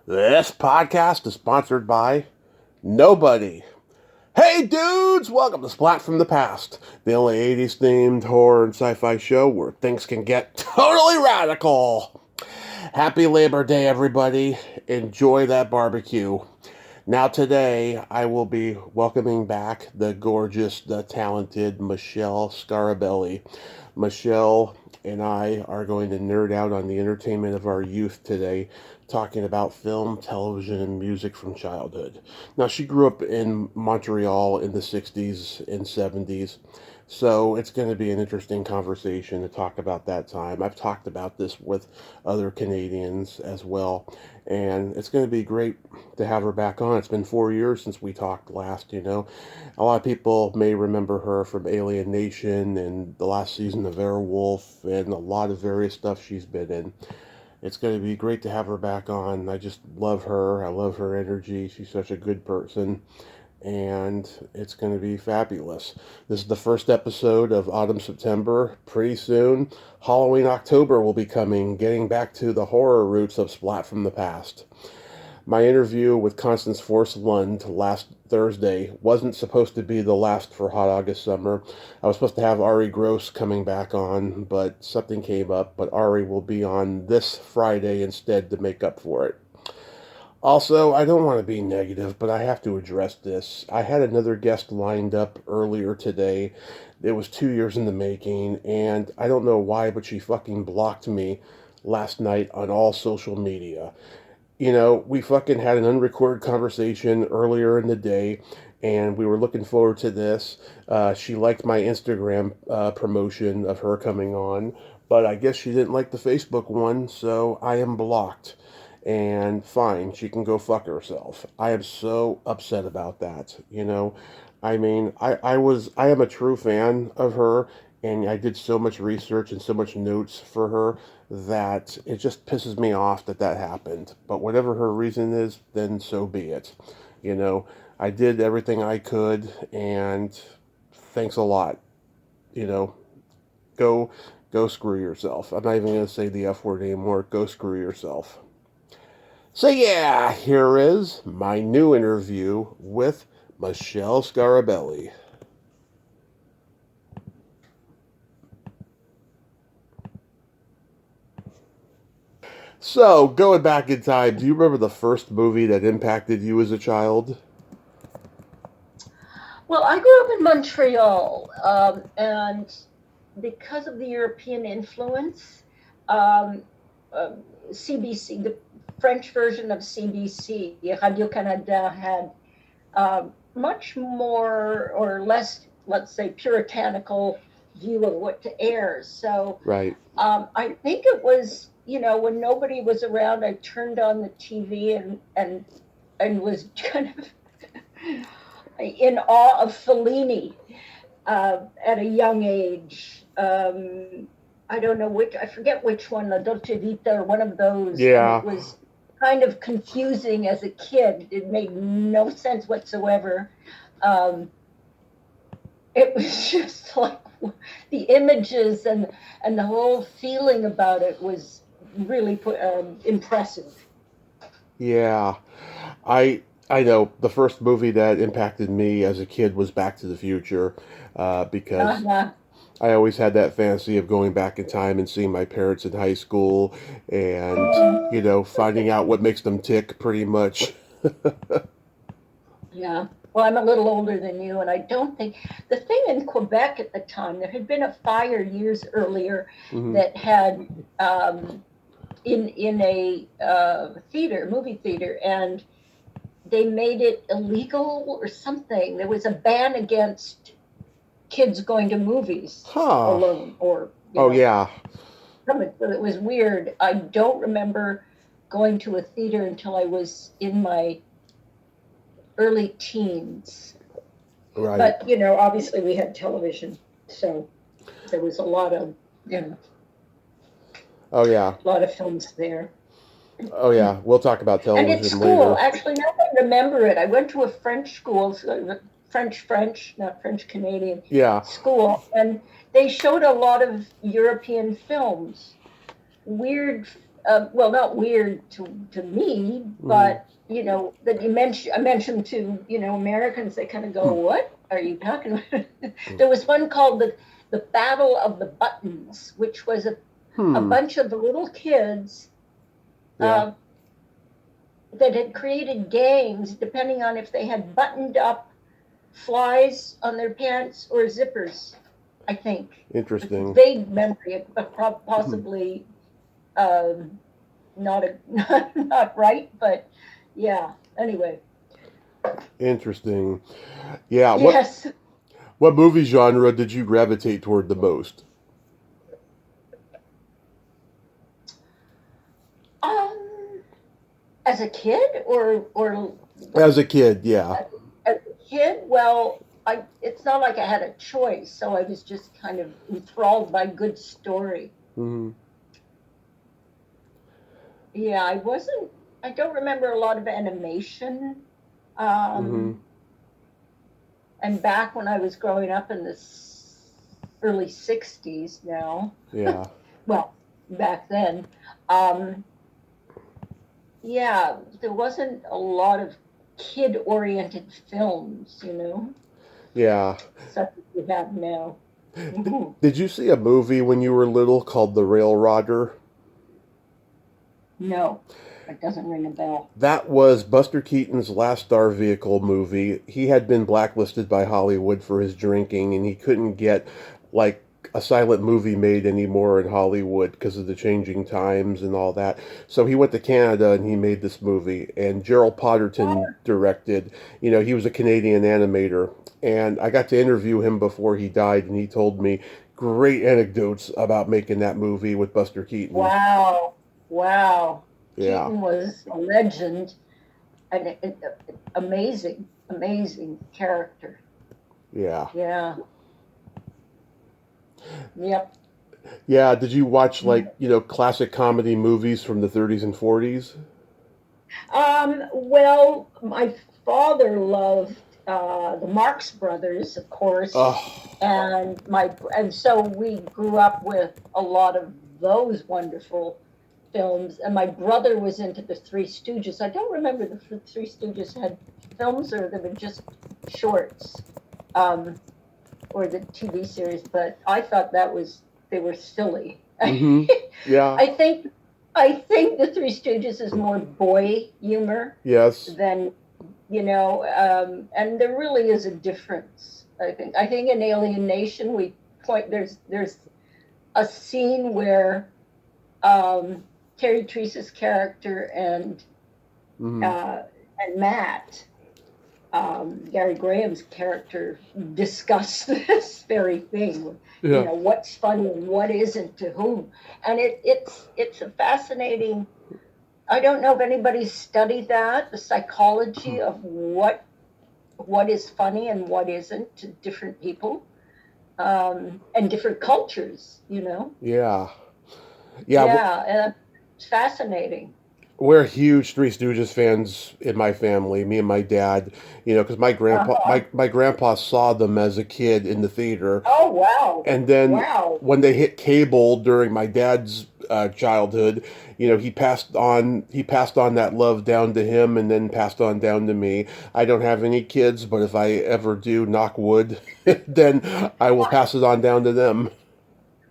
This podcast is sponsored by nobody. Hey dudes, welcome to Splat from the Past, the only 80s themed horror and sci-fi show where things can get totally radical. Happy Labor Day, everybody. Enjoy that barbecue. Now today, I will be welcoming back the gorgeous, the talented Michele Scarabelli. Michele and I are going to nerd out on the entertainment of our youth today, talking about film, television, and music from childhood. Now, she grew up in Montreal in the 60s and 70s, so it's going to be an interesting conversation to talk about that time. I've talked about this with other Canadians as well, and it's going to be great to have her back on. It's been 4 years since we talked last, you know. A lot of people may remember her from Alien Nation and the last season of Airwolf and a lot of various stuff she's been in. It's going to be great to have her back on. I just love her. I love her energy. She's such a good person. And it's going to be fabulous. This is the first episode of Autumn September. Pretty soon, Halloween October will be coming, getting back to the horror roots of Splat from the Past. My interview with Constance Force Lund last Thursday wasn't supposed to be the last for Hot August Summer. I was supposed to have Ari Gross coming back on, but something came up. But Ari will be on this Friday instead to make up for it. Also, I don't want to be negative, but I have to address this. I had another guest lined up earlier today. It was 2 years in the making, and I don't know why, but she fucking blocked me last night on all social media. You know, we fucking had an unrecorded conversation earlier in the day, and we were looking forward to this. She liked my Instagram promotion of her coming on, but I guess she didn't like the Facebook one, so I am blocked. And fine, she can go fuck herself. I am so upset about that, you know. I mean, I am a true fan of her, and I did so much research and so much notes for her that it just pisses me off that that happened. But whatever her reason is, then so be it. You know, I did everything I could, and thanks a lot. You know, go go screw yourself. I'm not even gonna say the F word anymore. Go screw yourself. So yeah, here is my new interview with Michele Scarabelli. So, going back in time, do you remember the first movie that impacted you as a child? Well, I grew up in Montreal, and because of the European influence, um, uh, CBC, the French version of CBC, Radio Canada, had much more or less, let's say, puritanical view of what to air. So Right. I think it was, when nobody was around, I turned on the TV and was kind of in awe of Fellini at a young age. I don't know I forget which one, La Dolce Vita or one of those, and it Yeah. was kind of confusing as a kid. It made no sense whatsoever. Um, it was just like the images and the whole feeling about it was really impressive. Yeah. I know the first movie that impacted me as a kid was Back to the Future, because Uh-huh. I always had that fantasy of going back in time and seeing my parents in high school and, Mhm. you know, finding out what makes them tick pretty much. Yeah. Well, I'm a little older than you, and I don't think the thing in Quebec at the time, there had been a fire years earlier Hmm. that had in a movie theater, and they made it illegal or something. There was a ban against kids going to movies Huh. alone, or Oh, yeah. something. So it was weird. I don't remember going to a theater until I was in my early teens. Right. But obviously we had television, so there was you know Oh, yeah. a lot of films there. Oh, yeah. We'll talk about And at television school, later. actually, now that I remember it, I went to a French school, so French, not French Canadian Yeah. school, and they showed a lot of European films. Weird. well, not weird to me, Mm-hmm. but that I mentioned to Americans, they kind of go, "What are you talking about?" There was one called the Battle of the Buttons, which was a Hmm. bunch of little kids Yeah. uh, that had created games depending on if they had buttoned up flies on their pants or zippers. I think it's a Interesting. vague memory, but possibly not not right, but yeah. Anyway, Interesting. Yeah. yes. What movie genre did you gravitate toward the most? Um, as a kid, or As a kid, yeah. as a kid, well, it's not like I had a choice, so I was just kind of enthralled by good story. Mm-hmm. Yeah, I wasn't. I don't remember a lot of animation. Mm-hmm. Um, and back when I was growing up in the early '60s, now, Yeah. well, back then, um, yeah, there wasn't a lot of kid-oriented films, Yeah. such as we have now. Mhm. Did you see a movie when you were little called The Railrodder? No, it doesn't ring a bell. That was Buster Keaton's last star vehicle movie. He had been blacklisted by Hollywood for his drinking, and he couldn't get like a silent movie made anymore in Hollywood because of the changing times and all that. So he went to Canada and he made this movie. And Gerald Potterton directed. You know, he was a Canadian animator, and I got to interview him before he died, and he told me great anecdotes about making that movie with Buster Keaton. Wow, wow. Yeah, Keaton was a legend, an amazing, amazing character. yeah. Yeah. Yep. Yeah, did you watch like, classic comedy movies from the 30s and 40s? Well, my father loved the Marx Brothers, of course, Oh, and so we grew up with a lot of those wonderful films. And my brother was into the Three Stooges. I don't remember the Three Stooges had films or they were just shorts, um, or the TV series. But I thought they were silly. mm-hmm. Yeah, I think I think the Three Stooges is more boy humor yes. than and there really is a difference. I think in Alien Nation we point there's a scene where Terry Treese's character Mm-hmm. uh, and Matt, Gary Graham's character, discuss this very thing. Yeah. What's funny and what isn't to whom, and it's a fascinating. I don't know if anybody's studied that, the psychology of what is funny and what isn't to different people, and different cultures. Yeah. Yeah, Yeah, and it's fascinating. we're huge Three Stooges fans in my family, me and my dad, because my grandpa Uh-huh. my grandpa saw them as a kid in the theater. Oh wow, And then wow. when they hit cable during my dad's childhood, he passed on that love down to him, and then passed on down to me. I don't have any kids, but if I ever do, knock wood, then I will pass it on down to them.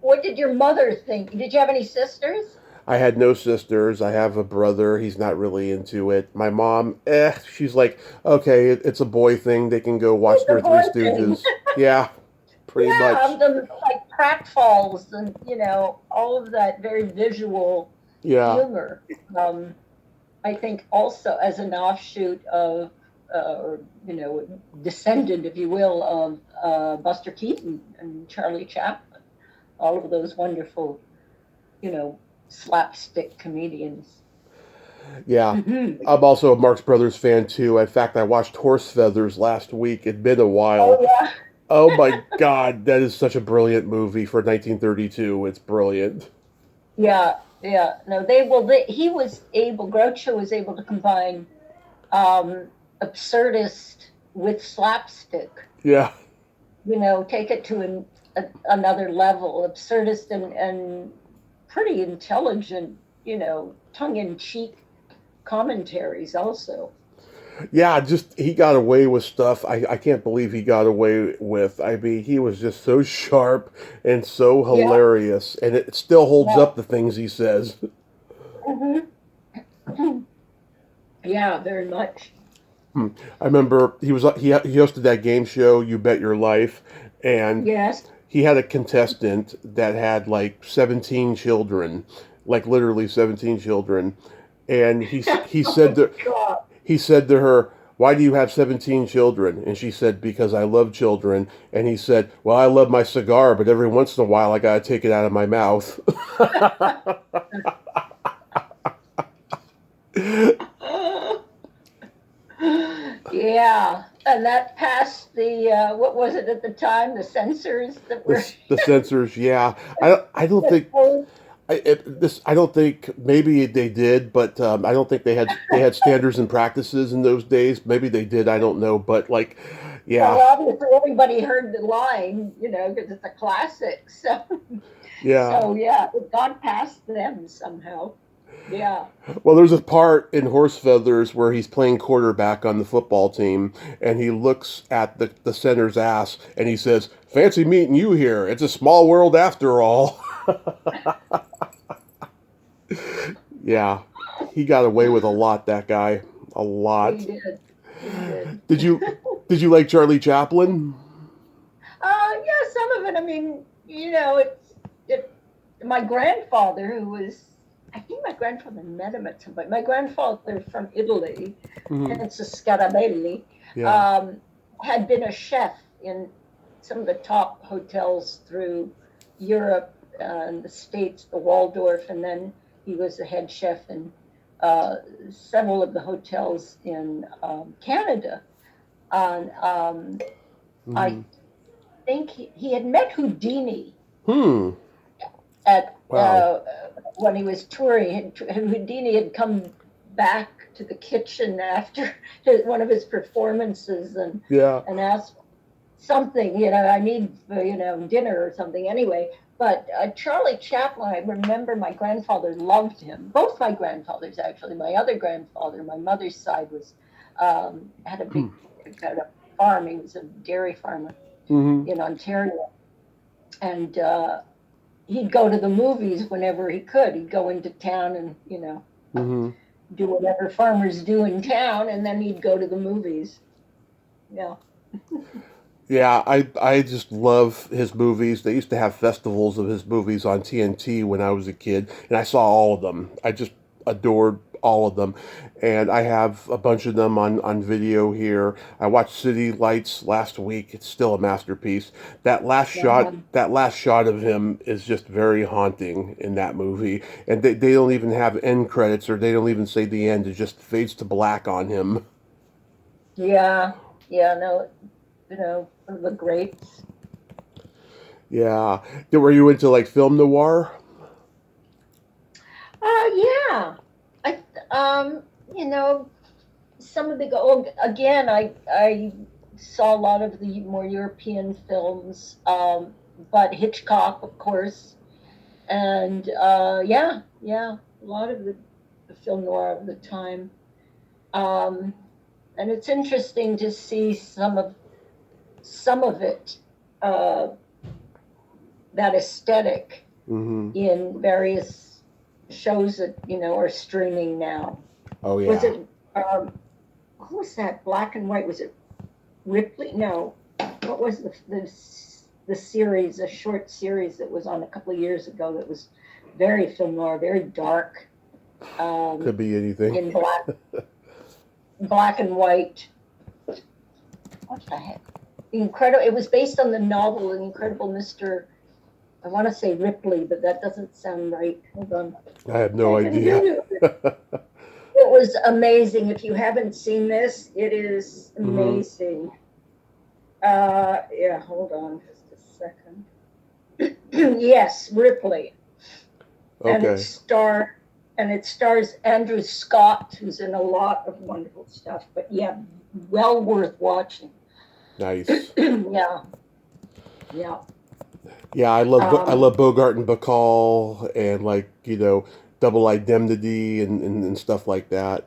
What did your mother think? Did you have any sisters? I had no sisters. I have a brother. He's not really into it. My mom, she's like, okay, it's a boy thing. They can go watch The their Three boy thing. Stooges. Yeah, pretty Yeah, much. the like pratfalls and all of that very visual Yeah. humor. Um, I think also as an offshoot of, or descendant, if you will, of Buster Keaton and Charlie Chaplin, all of those wonderful, you know, slapstick comedians. Yeah. Hmm. I'm also a Marx Brothers fan too. In fact, I watched Horse Feathers last week. It'd been a Oh while. yeah, Oh my God, that is such a brilliant movie for 1932. It's brilliant. yeah, yeah. No, he was able. Groucho was able to combine absurdist with slapstick. Yeah. Take it to another level. Absurdist and pretty intelligent. tongue-in-cheek commentaries also. Yeah, just he got away with stuff. I can't believe he got away with. I mean, he was just so sharp and so Yeah, hilarious, and it still holds yeah. up the things he says. Hmm. Yeah, very much. I remember he hosted that game show, You Bet Your Life, and Yes. he had a contestant that had like 17 children, like literally 17 children, and Oh God. he said to her, "Why do you have 17 children?" And she said, "Because I love children." And he said, "Well, I love my cigar, but every once in a while I gotta take it out of my mouth." Yeah, and that passed the what was it at the time? The censors that were. The censors, yeah. I don't think I don't think maybe they did, but I don't think they had standards and practices in those days. Maybe they did. I don't know, but like, Well, yeah, obviously everybody heard the line, because it's a classic. So, yeah. so yeah, it got past them somehow. Yeah. Well, there's a part in Horse Feathers where he's playing quarterback on the football team, and he looks at the center's ass, and he says, "Fancy meeting you here. It's a small world after all." Yeah, he got away with a lot. That guy, a He lot. did. He did. Did you did you like Charlie Chaplin? Yeah, some of it. I mean, it. My grandfather, who was, I think my grandfather met him at some point. My grandfather from Italy, Hmm. Michele Scarabelli, Yeah. um, had been a chef in some of the top hotels through Europe and the States, the Waldorf, and then he was the head chef in uh, several of the hotels in Canada. And I Hmm. think he had met Houdini Hmm. at Wow. when he was touring. Houdini had come back to the kitchen after one of his performances Yeah. and asked something, I need, dinner or something anyway. But Charlie Chaplin, I remember my grandfather loved him. Both my grandfathers, actually. My other grandfather, my mother's side, had a big kind of farm. He was a dairy farmer Hmm. in Ontario. And he'd go to the movies whenever he could. He'd go into town and, Hmm. do whatever farmers do in town, and then he'd go to the movies. Yeah. Yeah, I just love his movies. They used to have festivals of his movies on TNT when I was a kid, and I saw all of them. I just adored all of them, and I have a bunch of them on video here. I watched City Lights last week. It's still a masterpiece. Yeah. That last shot of him is just very haunting in that movie, and they don't even have end credits, or they don't even say the end. It just fades to black on him. Yeah. Yeah. No, one of the greats. Yeah, were you into like film noir? Yeah. I, you know, some of the again. I saw a lot of the more European films, but Hitchcock, of course, and yeah, yeah, a lot of the film noir of the time. Um, and it's interesting to see some of it, uh, that aesthetic Hmm. in various shows that are streaming now. Oh Was yeah. it who was that? Black and white? Was it Ripley? No. What was the series? A short series that was on a couple of years ago that was very film noir, very dark, um, Could be anything. in black and white. What the heck? Incredible. It was based on the novel, The Incredible Mr. I want to say Ripley, but that doesn't sound right. Hold on. I have no idea. It was amazing. If you haven't seen this, it is Hmm. amazing. Yeah, hold on just a second. Yes, Ripley, and Okay. it stars Andrew Scott, who's in a lot of wonderful stuff. But yeah, well worth watching. Nice. Yeah, yeah. Yeah, I Um, love Bogart and Bacall, and like Double Indemnity and stuff like that.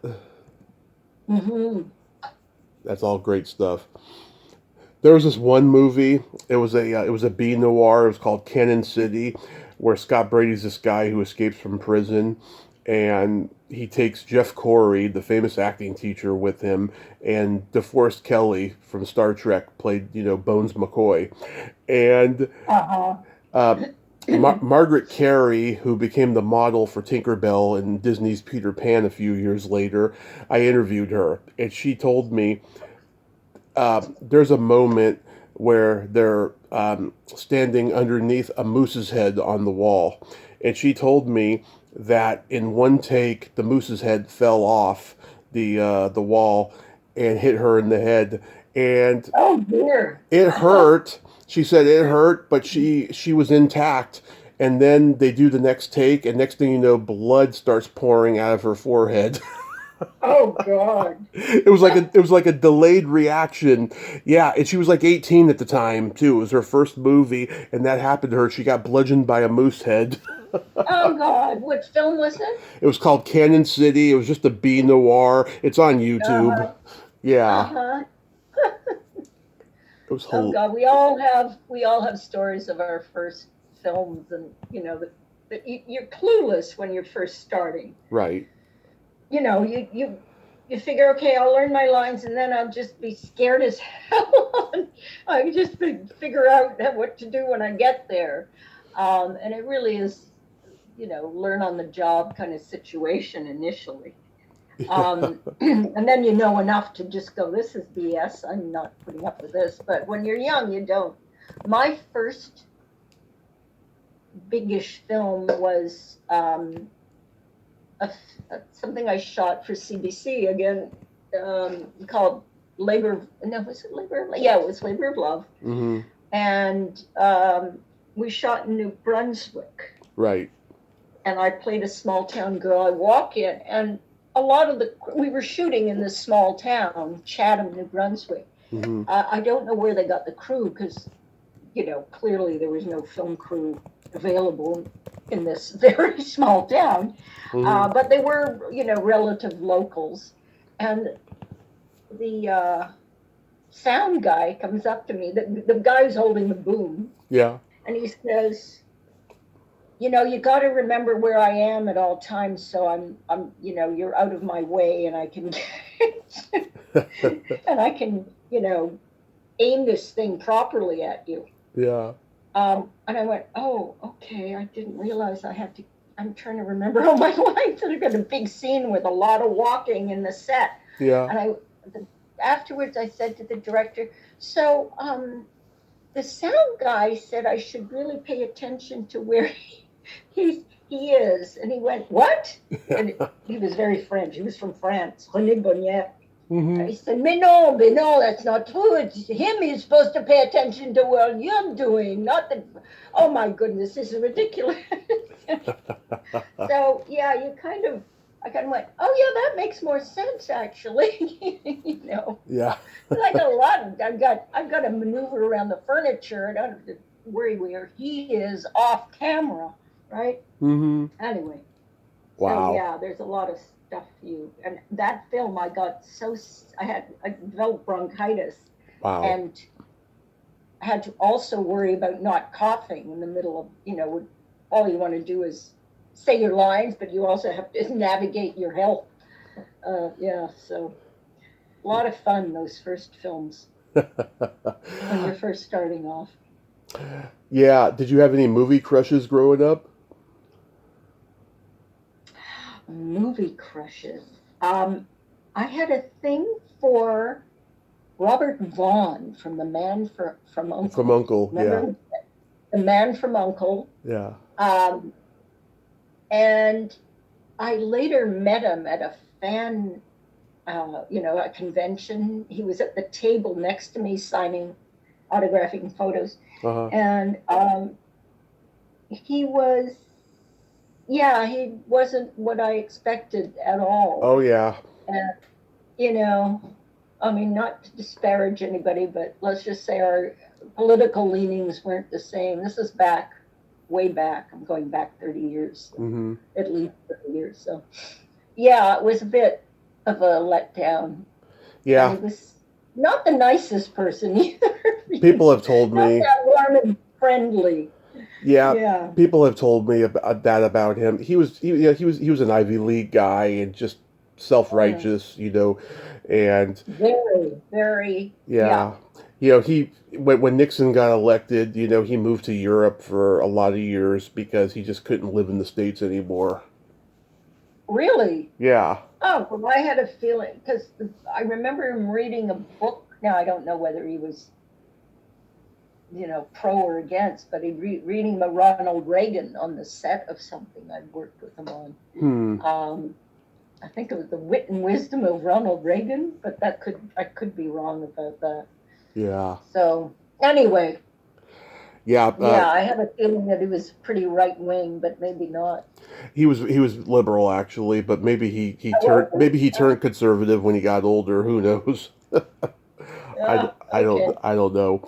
Mm-hmm. That's all great stuff. There was this one movie. It was a B noir. It was called Cannon City, where Scott Brady's this guy who escapes from prison, and he takes Jeff Corey, the famous acting teacher, with him, and DeForest Kelly from Star Trek played Bones McCoy, and Uh-huh. uh, Margaret Carey, who became the model for Tinkerbell in Disney's Peter Pan a few years later. I interviewed her, and she told me there's a moment where they're standing underneath a moose's head on the wall. And she told me that in one take, the moose's head fell off the wall and hit her in the head. And Oh dear. it hurt. She said it hurt, but she was intact. And then they do the next take, and next thing you know, blood starts pouring out of her forehead. Oh God. It was like a delayed reaction. Yeah, and she was like 18 at the time too. It was her first movie, and that happened to her. She got bludgeoned by a moose head. Oh God. What film was it? It was called Cannon City. It was just a B noir. It's on YouTube. Uh-huh. Yeah, Uh-huh. it was Oh God. We all have stories of our first films, and you're clueless when you're first starting. right. You figure, okay, I'll learn my lines, and then I'll just be scared as hell. I just figure out what to do when I get there, and it really is, learn on the job kind of situation initially, and then you know enough to just go, this is BS. I'm not putting up with this. But when you're young, you don't. My first biggish film was. Something I shot for CBC again, called Labor. No, was it Labor? Yeah, it was Labor of Love, Hmm. and we shot in New Brunswick, Right. and I played a small town girl. I walk in, and a lot of we were shooting in this small town, Chatham, New Brunswick. Hmm. I don't know where they got the crew because clearly there was no film crew available in this very small town. Hmm. But they were, relative locals. And the sound guy comes up to me, the guy who's holding the boom, Yeah. and he says, you got to remember where I am at all times, so you're out of my way, and I can, and I can, aim this thing properly at you. Yeah. And I went, oh, okay. I didn't realize I'm trying to remember all my lines. And I got a big scene with a lot of walking in the set. Yeah. And afterwards I said to the director, so the sound guy said I should really pay attention to where he is. And he went, what? And he was very French. He was from France. René Bonnier. Hmm. I said, but no, that's not true. It's him. He's supposed to pay attention to what you're doing, not the. Oh my goodness, this is ridiculous. So yeah, I kind of went, oh yeah, that makes more sense actually. Yeah. I got a lot. I've got to maneuver around the furniture. I don't have to worry where he is off camera, right? Hmm. Anyway. So Wow. yeah, there's a lot of stuff and that film I developed bronchitis, Wow. and I had to also worry about not coughing in the middle of, all you want to do is say your lines, but you also have to navigate your health. Yeah, so a lot of fun, those first films when you're first starting off. Yeah. Did you have any movie crushes growing up? Movie crushes. I had a thing for Robert Vaughn from The Man from Uncle. From Uncle. Remember The Man from Uncle? Yeah. And I later met him at a fan, a convention. He was at the table next to me signing, autographing photos. Uh-huh. And he was, yeah, he wasn't what I expected at all. Oh yeah. And, I mean, not to disparage anybody, but let's just say our political leanings weren't the same. This is back way back. I'm going back 30 years, Hmm. at least 30 years. So, yeah, it was a bit of a letdown. And Yeah, he was not the nicest person either. people have told Not me. that warm and friendly. Yeah, Yeah. people have told me about that about him. He was an Ivy League guy and just Mm. self-righteous, and Very, very, yeah. yeah, he when Nixon got elected, he moved to Europe for a lot of years because he just couldn't live in the States anymore. Really? Yeah. Oh, well, I had a feeling because I remember him reading a book. Now, I don't know whether he was, pro or against, but reading the Ronald Reagan on the set of something I'd worked with him on. Hmm. I think it was The Wit and Wisdom of Ronald Reagan, but I could be wrong about that. Yeah. So anyway, Yeah. yeah, I have a feeling that he was pretty right wing, but maybe not. He was liberal actually, but maybe he turned conservative when he got older. Who knows? I don't Okay. I don't know.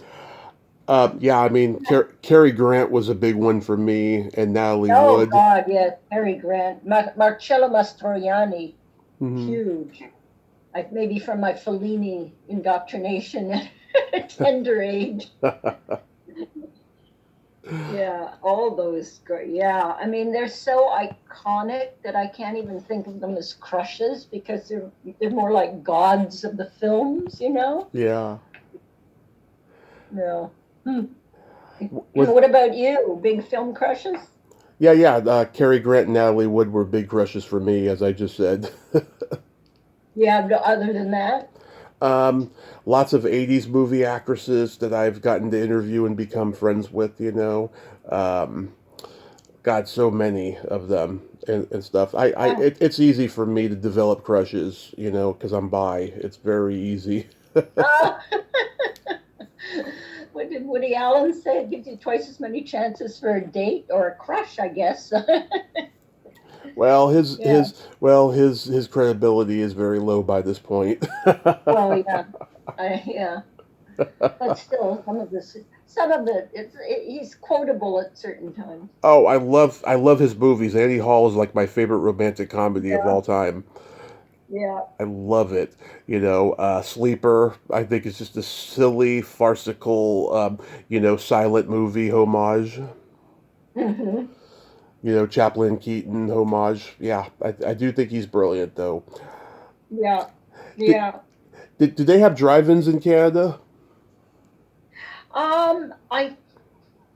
Yeah, I mean, Cary Grant was a big one for me, and Natalie Oh Wood. God, yes, Cary Grant, Marcello Mastroianni, Hmm. huge. Maybe from my Fellini indoctrination at a tender age. Yeah, all those great. Yeah, I mean they're so iconic that I can't even think of them as crushes because they're more like gods of the films. Yeah. No. Hmm. With What about you? Big film crushes? Yeah, yeah. Cary Grant and Natalie Wood were big crushes for me, as I just said. Yeah, no, other than that? um, Lots of '80s movie actresses that I've gotten to interview and become friends with. Um, got so many of them and stuff. Oh. It's easy for me to develop crushes, because I'm bi. It's very easy. Oh. What did Woody Allen say? It gives you twice as many chances for a date or a crush, I guess. Well, his Yeah. his well his credibility is very low by this point. Well, yeah. Yeah. But still, some of he's quotable at certain times. Oh, I love his movies. Annie Hall is like my favorite romantic comedy of Yeah. all time. Yeah. I love it. Sleeper. I think it's just a silly, farcical, silent movie homage. Hmm. Chaplin, Keaton homage. Yeah, I do think he's brilliant though. Yeah. Did Yeah. did they have drive-ins in Canada? I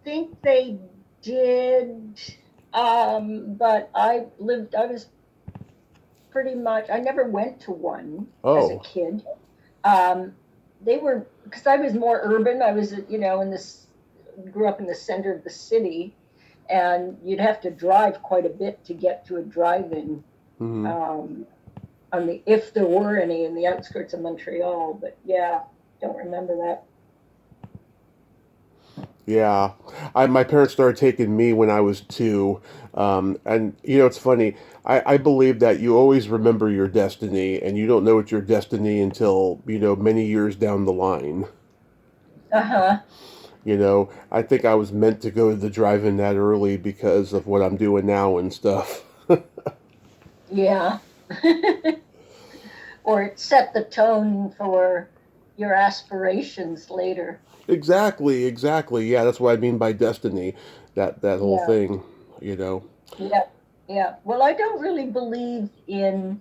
think they did. But I was pretty much, I never went to one as a Oh, kid. Um, they were, because I was more urban. I was, grew up in the center of the city, and you'd have to drive quite a bit to get to a drive-in. hmm, Um, if there were any in the outskirts of Montreal, but yeah, don't remember that. yeah. My parents started taking me when I was 2, and it's funny. I believe that you always remember your destiny, and you don't know it's your destiny until many years down the line. Uh huh. I think I was meant to go to the drive-in that early because of what I'm doing now and stuff. Yeah. Or it set the tone for your aspirations later. Exactly, exactly. Yeah, that's what I mean by destiny. That whole Yeah. thing, you know. Yeah. Yeah. Well, I don't really believe in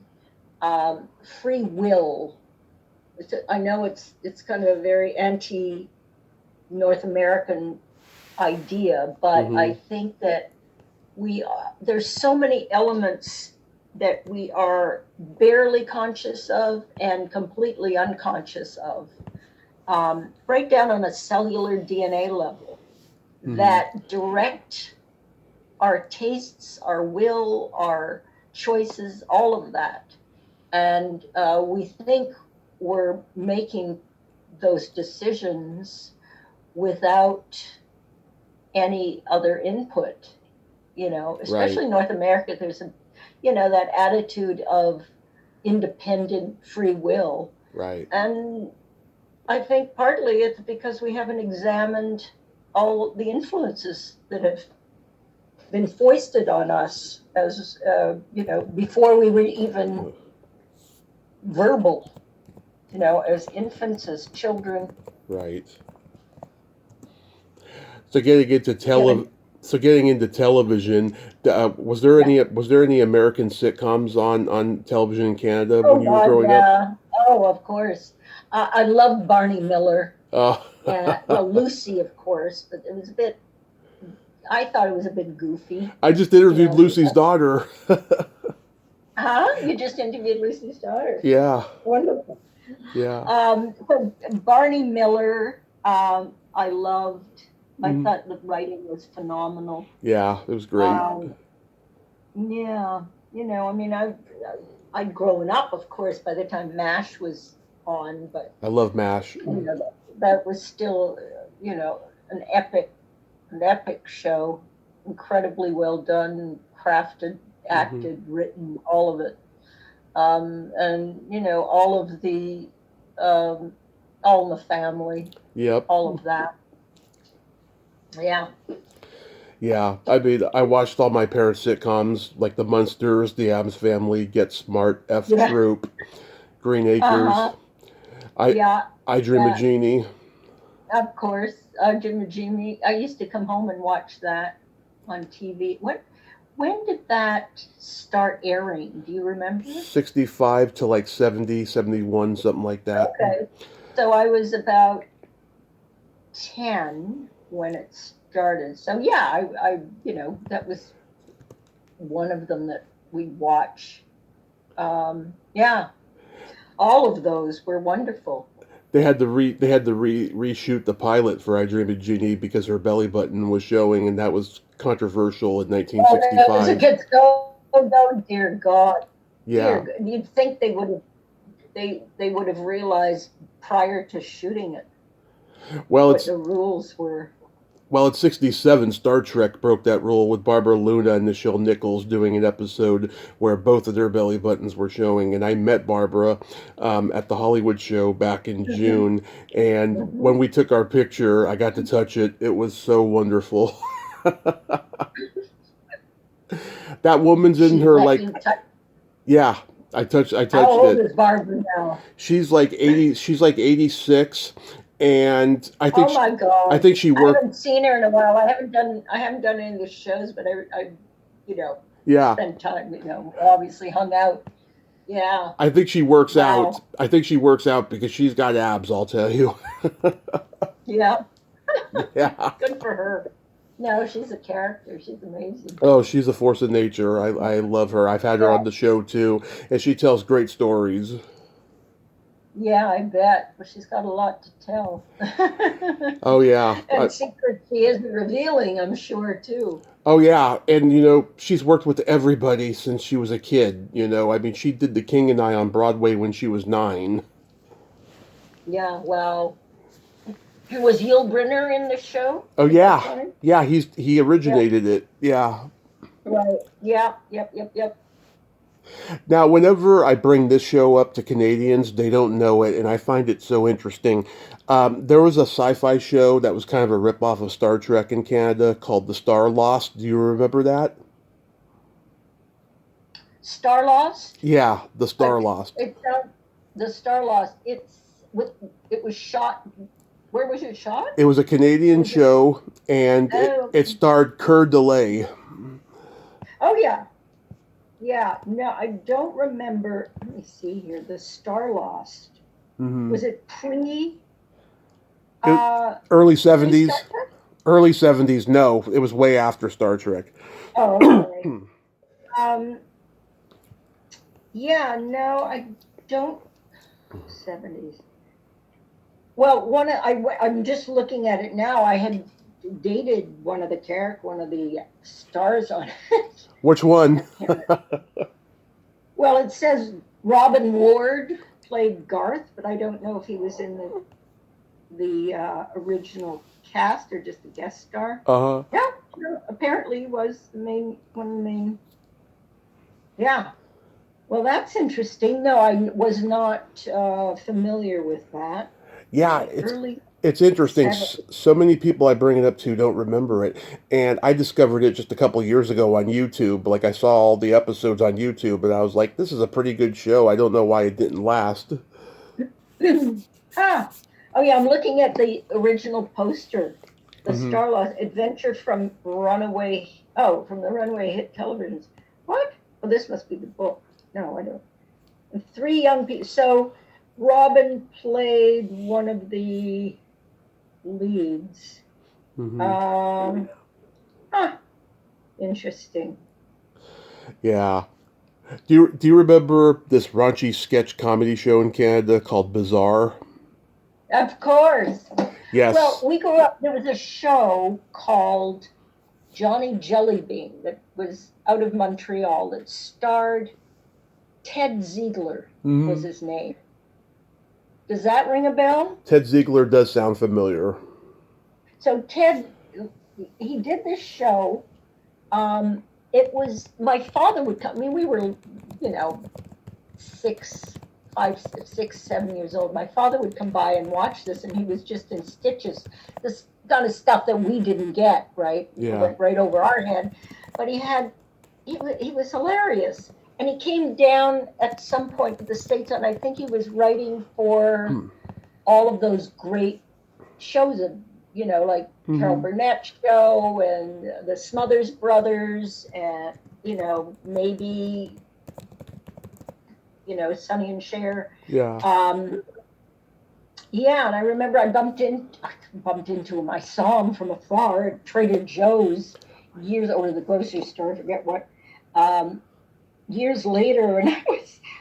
free will. I know it's kind of a very anti North American idea, but I Hmm. think that there's so many elements that we are barely conscious of and completely unconscious of, right down on a cellular DNA level, Hmm. that direct our tastes, our will, our choices, all of that. And we think we're making those decisions without any other input. Right, Especially in North America, there's that attitude of independent free will. right. And I think partly it's because we haven't examined all the influences that have been foisted on us as before we were even verbal, as infants, as children. Right. So getting into Yeah, television, yeah. was there any American sitcoms on television in Canada when Oh you were God, growing up? yeah. Oh, of course. I loved Barney Miller. Uh, And well, Lucy, of course, but it was a bit. I thought it was a bit goofy. I just interviewed She, Lucy's daughter. huh? You just interviewed Lucy's daughter. Yeah, Wonderful. yeah. So Barney Miller, I loved. I Mhm. thought the writing was phenomenal. Yeah, it was great. Um, yeah, I mean, I'd grown up, of course, by the time MASH was on, but I love MASH. that was still, an epic show, incredibly well done, crafted, Hmm. acted, written, all of it. And all of the um, All in the Family, Yep. all of that. Yeah. Yeah. I mean, I watched all my parents' sitcoms like The Munsters, The Addams Family, Get Smart, F Yeah. Troop, Green Uh-huh. Acres. I Yeah. I Dream of Yeah. Jeannie. Of course. Jim and Jimmy. I used to come home and watch that on TV. When did that start airing? Do you remember? 65 to like 70, 71, something like that. Okay. So I was about 10 when it started. So yeah, that was one of them that we watch. Yeah, all of those were wonderful. They had to reshoot the pilot for I Dream of Jeannie because her belly button was showing, and that was controversial in Oh, that was a 1965. good. Oh, dear God, dear. Yeah. You'd think they would have realized prior to shooting it Well, what it's the rules were. well, it's 67. Star Trek broke that rule with Barbara Luna and Nichelle Nichols doing an episode where both of their belly buttons were showing. And I met Barbara at the Hollywood show back in Hmm. June. And Hmm. when we took our picture, I got to touch it. It was so wonderful. That woman's in She her let like, you touch. yeah, I How touched old it. is Barbara now? She's like 86, and Oh my I God. think she I worked. haven't seen her in a while. I haven't done any of the shows, but I Yeah, spent time, obviously hung out. Yeah. I think she works out. Wow. I think she works out because she's got abs, I'll tell you. Yeah. Yeah. Good for her. No, she's a character. She's amazing. Oh, she's a force of nature. I love her. I've had her Yeah. on the show too, and she tells great stories. Yeah, I bet. But she's got a lot to tell. Oh yeah. And secrets she isn't revealing, I'm sure, too. Oh yeah, and she's worked with everybody since she was a kid. I mean, she did The King and I on Broadway when she was 9. Yeah, well, was Yul Brynner in the show Oh at that yeah, time? yeah. He Yeah, originated it. Yeah. right. Yeah, yep. Now, whenever I bring this show up to Canadians, they don't know it, and I find it so interesting. There was a sci-fi show that was kind of a ripoff of Star Trek in Canada called The Starlost. Do you remember that? Starlost? Yeah, The I, Starlost. it sounds the Starlost. It was shot. Where was it shot? It was a Canadian Was it? show, and Oh, it starred Coeur d'Alene. oh yeah, yeah. No, I don't remember. Let me see here. The Starlost. Hmm. Was it It, uh early pre Star 70s. Trek? Early 70s. No, it was way after Star Trek. Oh, okay. Um, yeah. No, I don't. 70s. Well, I'm just looking at it now. I had dated one of the stars on it. Which one? I can't. Well, it says Robin Ward played Garth, but I don't know if he was in the original cast or just a guest star. Uh-huh. Yeah, no, apparently he was one of the main. Yeah. Well, that's interesting. No, I was not familiar with that. Yeah, Early. It's interesting. Have So many people I bring it up to don't remember it, and I discovered it just a couple years ago on YouTube. Like I saw all the episodes on YouTube, and I was like, "This is a pretty good show." I don't know why it didn't last. ah, oh yeah, I'm looking at the original poster, the Hmm. Starlost Adventure from Runaway. Oh, from the Runaway hit televisions. What? Oh, this must be the book. No, I don't. And three young people. So Robin played one of the leads. Hmm. Um, huh, interesting. Yeah. Do you remember this raunchy sketch comedy show in Canada called Bizarre? Of course. Well, Yes. we grew up. There was a show called Johnny Jellybean that was out of Montreal that starred Ted Ziegler was Hmm. his name. Does that ring a bell? Ted Ziegler does sound familiar. So Ted, he did this show. It was my father would come. I mean, we were, you know, six, 5, 6, 7 years old. My father would come by and watch this, and he was just in stitches. This kind of stuff that we didn't get, right? It Yeah. went right over our head. But he was hilarious. And he came down at some point to the States, and I think he was writing for all of those great shows of, like Carol Hmm. Burnett show and the Smothers Brothers, and, maybe, Sonny and Cher. Yeah. Um, yeah, and I remember I bumped into him. I saw him from afar at Trader Joe's years, or the grocery store, I forget what. Um, Years later, and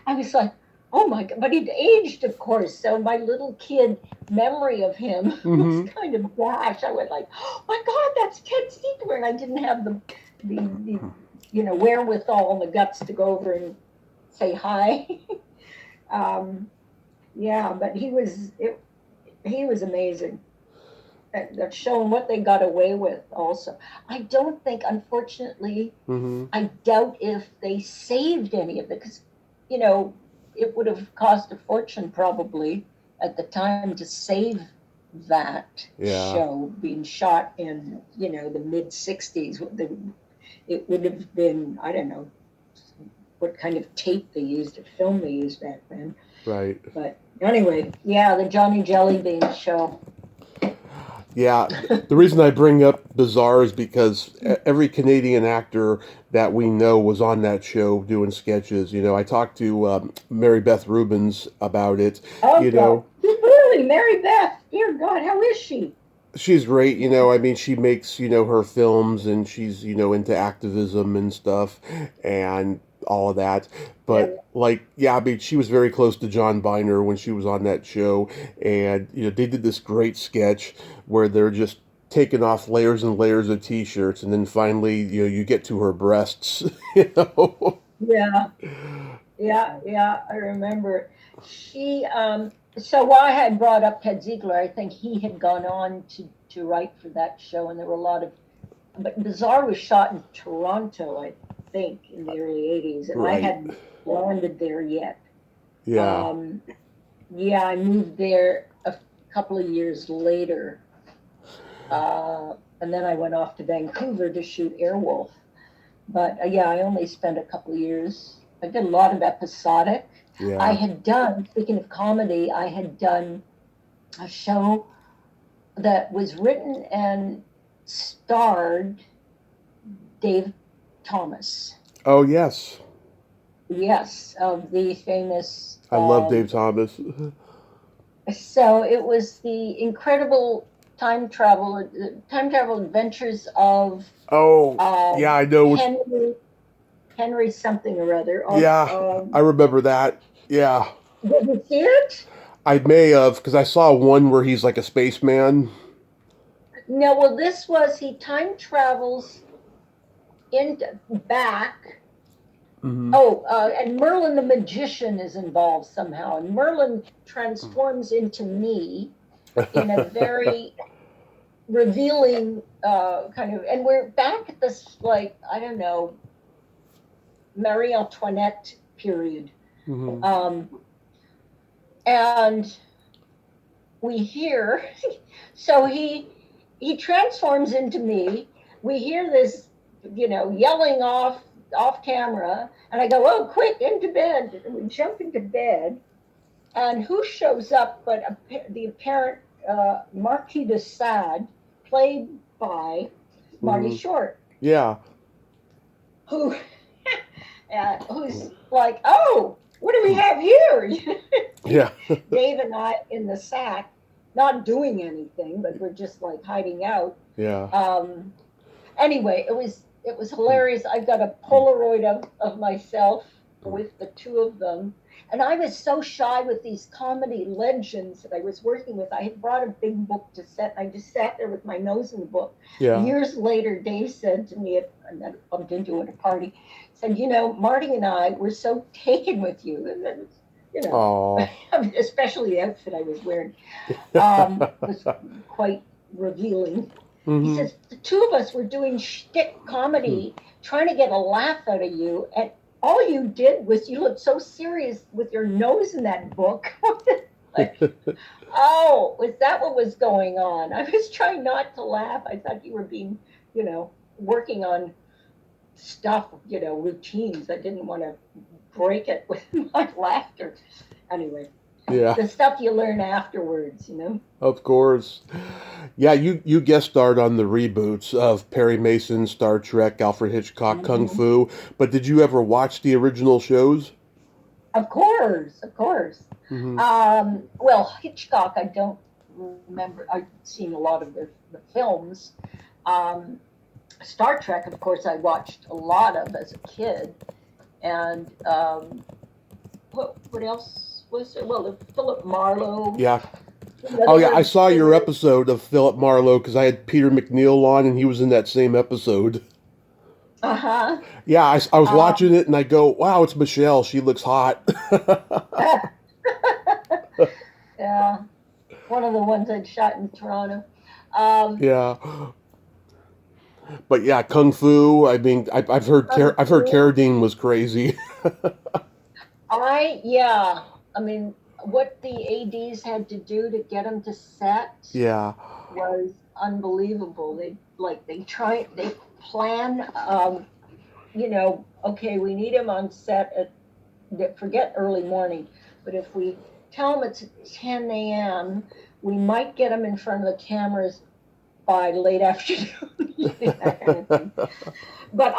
I was like, oh my god! But he'd aged, of course. So my little kid memory of him was Hmm. kind of dashed. I went like, oh my god, that's Ted Ziegler, and I didn't have the wherewithal and the guts to go over and say hi. um, yeah, but he was amazing. That's showing what they got away with. Also, I don't think, unfortunately, Hmm. I doubt if they saved any of it, because, you know, it would have cost a fortune probably at the time to save that Yeah. show being shot in, the mid 60s. It would have been, I don't know what kind of tape they used or film they used back then. Right. But anyway, yeah, the Johnny Jellybean show. Yeah, the reason I bring up Bizarre is because every Canadian actor that we know was on that show doing sketches. I talked to Mary Beth Rubins about it. Oh, You God. know, Really, Mary Beth. Dear God, how is she? she's great. I mean, she makes, her films and she's, into activism and stuff and all of that. Yeah. But like, yeah, I mean, she was very close to John Biner when she was on that show. And, they did this great sketch where they're just taking off layers and layers of t-shirts. And then finally, you get to her breasts, you know? Yeah. Yeah, yeah, I remember. So while I had brought up Ted Ziegler, I think he had gone on to write for that show, and there were a lot of. But Bizarre was shot in Toronto, I think, in the early '80s, and I Right. hadn't landed there yet. Yeah. Um, yeah, I moved there a couple of years later, and then I went off to Vancouver to shoot Airwolf. But yeah, I only spent a couple of years. I did a lot of episodic. I Yeah. had done, speaking of comedy, I had done a show that was written and starred Dave Thomas. Oh, yes. Yes, of the famous. I love Dave Thomas. So it was the incredible time travel adventures of Oh, uh, yeah, I know which. Henry Henry something or other. Yeah, I remember that. Yeah. Did you see it? I may have, because I saw one where he's like a spaceman. No, well, this was he time travels in back. Hmm. Oh, and Merlin the magician is involved somehow, and Merlin transforms into me in a very revealing kind of. And we're back at this, like, I don't know, Marie Antoinette period, Hmm. um, and we hear, so he transforms into me. We hear this, yelling off camera, and I go, "Oh, quick, into bed!" And we jump into bed, and who shows up but the apparent Marquis de Sade, played by Marty Hmm. Short, Yeah. who who's like, "Oh, what do we have here?" Yeah. Dave and I in the sack, not doing anything, but we're just like hiding out. Yeah. Um, anyway, it was hilarious. I've got a Polaroid of myself with the two of them. And I was so shy with these comedy legends that I was working with. I had brought a big book to set. I just sat there with my nose in the book. Yeah. Years later, Dave said to me, and I bumped into at a party, said, Marty and I were so taken with you. And then, you know, Oh. especially the outfit I was wearing, was quite revealing. He Hmm. says, the two of us were doing shtick comedy, trying to get a laugh out of you, and all you did was you looked so serious with your nose in that book. Like, oh, was that what was going on? I was trying not to laugh. I thought you were being, working on stuff, routines. I didn't want to break it with my laughter. Anyway, Yeah. the stuff you learn afterwards. Of course. Yeah, you guest starred on the reboots of Perry Mason, Star Trek, Alfred Hitchcock, Kung Mm-hmm. Fu, but did you ever watch the original shows? Of course, of course. Hmm. Well, Hitchcock, I don't remember. I've seen a lot of the films. Um, Star Trek, of course, I watched a lot of as a kid. And what else was there? Well, the Philip Marlowe. Yeah. Oh They yeah, I were saw they your were. episode of Philip Marlowe because I had Peter McNeil on and he was in that same episode. Uh huh. Yeah, I was watching Um, it and I go, wow, it's Michelle. She looks hot. yeah, one of the ones I'd shot in Toronto. Um, Yeah. But yeah, Kung Fu. I mean, Kung I've heard Fu. Carradine was crazy. Yeah. I mean, what the ADs had to do to get them to set Yeah. was unbelievable. They plan, okay, we need him on set forget early morning, but if we tell him it's 10 a.m., we might get him in front of the cameras by late afternoon, that kind of thing. But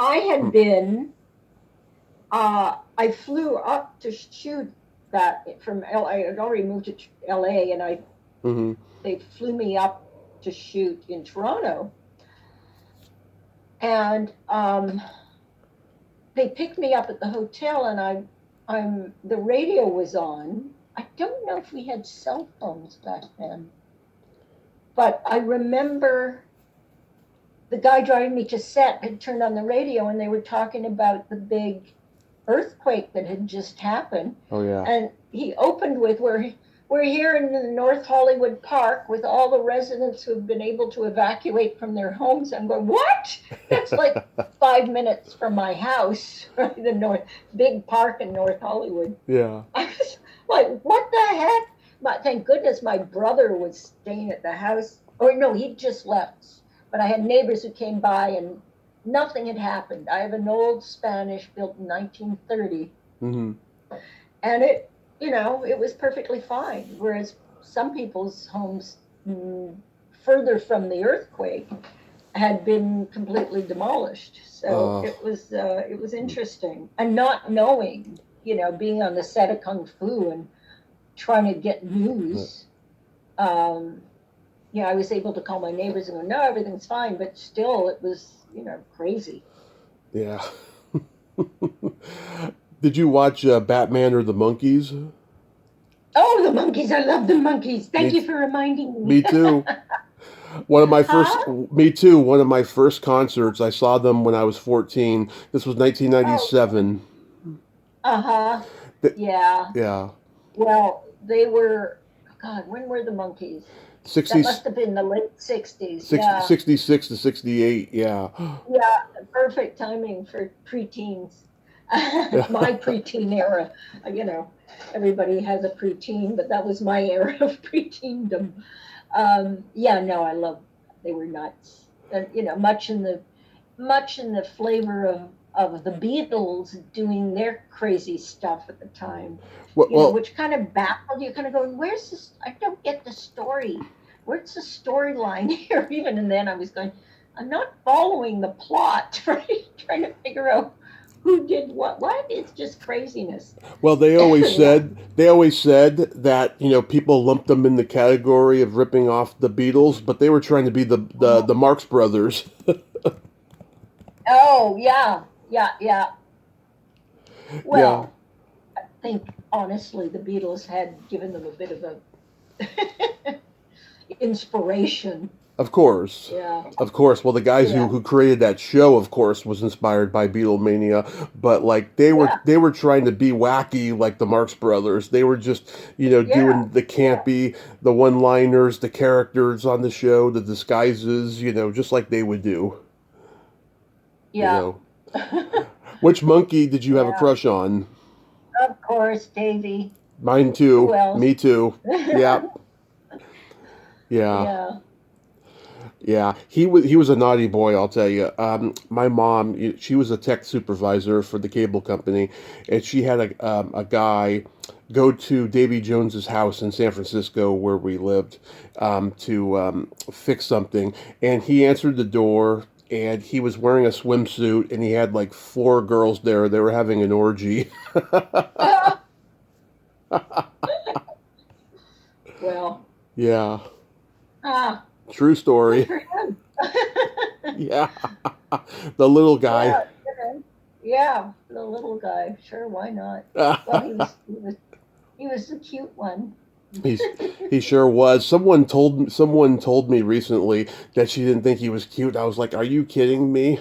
I flew up to shoot that from LA. I had already moved to LA, and Hmm. they flew me up to shoot in Toronto, and they picked me up at the hotel, and the radio was on. I don't know if we had cell phones back then, but I remember the guy driving me to set had turned on the radio, and they were talking about the big earthquake that had just happened. Oh yeah. And he opened with, we're here in the North Hollywood Park with all the residents who have been able to evacuate from their homes. I'm going, what? That's like 5 minutes from my house, the big park in North Hollywood. Yeah. I was like, what the heck? Thank goodness my brother was staying at the house. Or no, he'd just left. But I had neighbors who came by, and nothing had happened. I have an old Spanish built in 1930, Hmm. and it was perfectly fine. Whereas some people's homes, further from the earthquake, had been completely demolished. So Uh, it was interesting, and not knowing, being on the set of Kung Fu and trying to get news. Um, I was able to call my neighbors and go, no, everything's fine, but still, it was crazy. yeah. Did you watch Batman or the Monkees? Oh, the Monkees! I love the Monkees. Thank Me, you for reminding me me. too. One of my first, Huh? me too. One of my first concerts. I saw them when I was 14. This was Oh, 1997. uh huh. Th- Yeah. Yeah, Well, they were. God, when were the Monkees? That 60, must have been the late '60s. 60, Yeah. 66 to 68. Yeah, Yeah. Perfect timing for preteens. My preteen era. You know, everybody has a preteen, but that was my era of preteendom. Yeah, no, I love. They were nuts, and you know, much in the flavor of the Beatles doing their crazy stuff at the time. You know, Well, which kind of baffled you, kind of going, "Where's this? I don't get the story. Where's the storyline here?" Even and then, I was going, "I'm not following the plot, right? Trying to figure out who did what. What? It's just craziness." well, Yeah. they always said that people lumped them in the category of ripping off the Beatles, but they were trying to be the Marx Brothers. Oh, yeah, yeah, yeah. Yeah, Well, I think honestly, the Beatles had given them a bit of a inspiration. of course. Yeah, Of course. Well, the guys yeah, who created that show, of course, was inspired by Beatlemania, but like yeah, they were trying to be wacky like the Marx Brothers. They were just, yeah, doing the yeah, campy, the one-liners, the characters on the show, the disguises, just like they would do, you yeah. know. Which monkey did you have a Yeah, crush on? of course, Davy. Mine Who too. else? Me too. Yeah. Yeah. Yeah. Yeah, he was a naughty boy, I'll tell you. My mom, she was a tech supervisor for the cable company, and she had a guy go to Davy Jones's house in San Francisco where we lived to fix something, and he answered the door. And he was wearing a swimsuit, and he had like four girls there. They were having an orgy. Well, Yeah, ah, true good story. for him. Yeah, the little guy. Yeah, yeah, the little guy. Sure, why not? Well, he was the cute one. He's he sure was. Someone told me recently that she didn't think he was cute. I was like, "Are you kidding me?"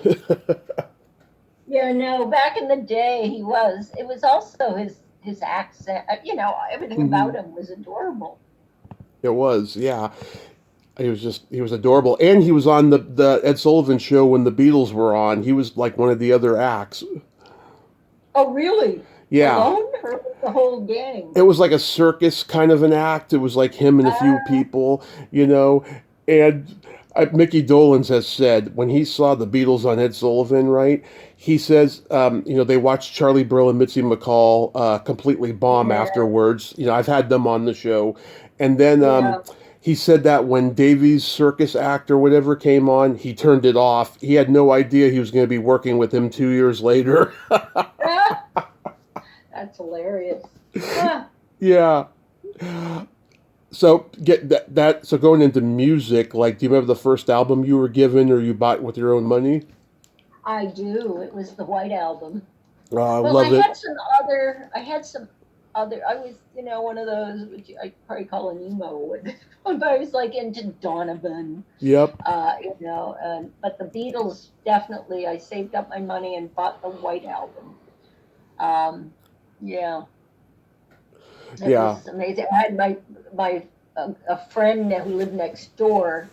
Yeah, no, back in the day, he was. It was also his accent. You know, everything about Mhm. him was adorable. It was, yeah. He was adorable, and he was on the Ed Sullivan show when the Beatles were on. He was like one of the other acts. Oh, really? Yeah, Alone or with the whole gang? it was like a circus kind of an act. It was like him and a few Ah, people, you know. And Mickey Dolenz has said when he saw the Beatles on Ed Sullivan, right? He says, they watched Charlie Brill and Mitzi McCall completely bomb yeah, afterwards. I've had them on the show, and then yeah. he said that when Davy's circus act or whatever came on, he turned it off. He had no idea he was going to be working with him 2 years later. Ah, that's hilarious. Ah, Yeah. So get that. So going into music, like, do you remember the first album you were given or you bought with your own money? I do. It was the White Album. Oh, I Well, love it. I had some other, I was, you know, one of those, which I probably call an emo, but I was like into Donovan, Yep. you know, but the Beatles definitely, I saved up my money and bought the White Album. Um, yeah, it Yeah. was amazing. I had my a friend who lived next door